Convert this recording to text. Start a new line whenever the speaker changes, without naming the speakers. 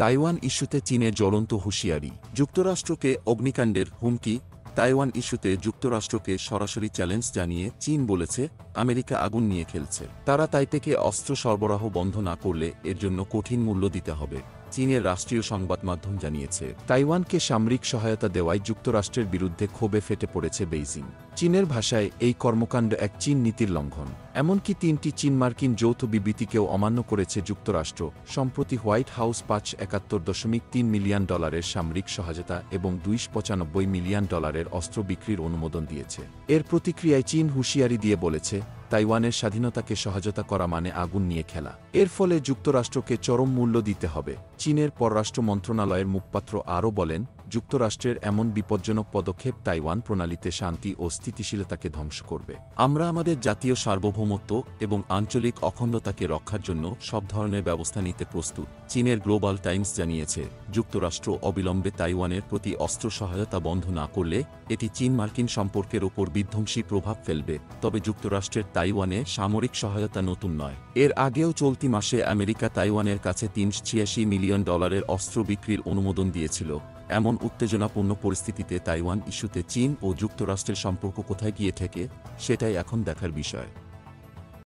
Taiwan ইস্যুতে চীনের জ্বলন্ত হুঁশিয়ারি, যুক্তরাষ্ট্রকে অগ্নিকাণ্ডের হুমকি। তাইওয়ান ইস্যুতে যুক্তরাষ্ট্রকে সরাসরি চ্যালেঞ্জ জানিয়ে চীন বলেছে, আমেরিকা আগুন নিয়ে খেলছে। তারা তাইপেকে অস্ত্র সরবরাহ বন্ধ না করলে এর জন্য কঠিন মূল্য দিতে হবে। চীনের রাষ্ট্রীয় সংবাদ মাধ্যম জানিয়েছে, তাইওয়ানকে সামরিক সহায়তা দেওয়ায় যুক্তরাষ্ট্রের বিরুদ্ধে ক্ষোভে ফেটে পড়েছে বেইজিং। চীনের ভাষায় এই কর্মকাণ্ড এক চীন নীতির লঙ্ঘন। এমনকি ৩টি চীন মার্কিন যৌথ বিবৃতিকেও অমান্য করেছে যুক্তরাষ্ট্র। সম্প্রতি হোয়াইট হাউস $৭১.৩ মিলিয়ন সামরিক সহায়তা এবং $২৯৫ মিলিয়ন অস্ত্র বিক্রির অনুমোদন দিয়েছে। এর প্রতিক্রিয়ায় চীন হুঁশিয়ারি দিয়ে বলেছে, তাইওয়ানের স্বাধীনতাকে সহায়তা করা মানে আগুন নিয়ে খেলা। এর ফলে যুক্তরাষ্ট্রকে চরম মূল্য দিতে হবে। চীনের পররাষ্ট্র মন্ত্রণালয়ের মুখপাত্র আরও বলেন, যুক্তরাষ্ট্রের এমন বিপজ্জনক পদক্ষেপ তাইওয়ান প্রণালীতে শান্তি ও স্থিতিশীলতাকে ধ্বংস করবে। আমরা আমাদের জাতীয় সার্বভৌমত্ব এবং আঞ্চলিক অখণ্ডতাকে রক্ষার জন্য সব ধরনের ব্যবস্থা নিতে প্রস্তুত। চীনের গ্লোবাল টাইমস জানিয়েছে, যুক্তরাষ্ট্র অবিলম্বে তাইওয়ানের প্রতি অস্ত্র সহায়তা বন্ধ না করলে এটি চীন মার্কিন সম্পর্কের ওপর বিধ্বংসী প্রভাব ফেলবে। তবে যুক্তরাষ্ট্রের তাইওয়ানে সামরিক সহায়তা নতুন নয়। এর আগেও চলতি মাসে আমেরিকা তাইওয়ানের কাছে $৩৮৬ মিলিয়ন অস্ত্র বিক্রির অনুমোদন দিয়েছিল। এমন উত্তেজনাপূর্ণ পরিস্থিতিতে তাইওয়ান ইস্যুতে চীন ও যুক্তরাষ্ট্রের সম্পর্ক কোথায় গিয়ে ঠেকে, সেটাই এখন দেখার বিষয়।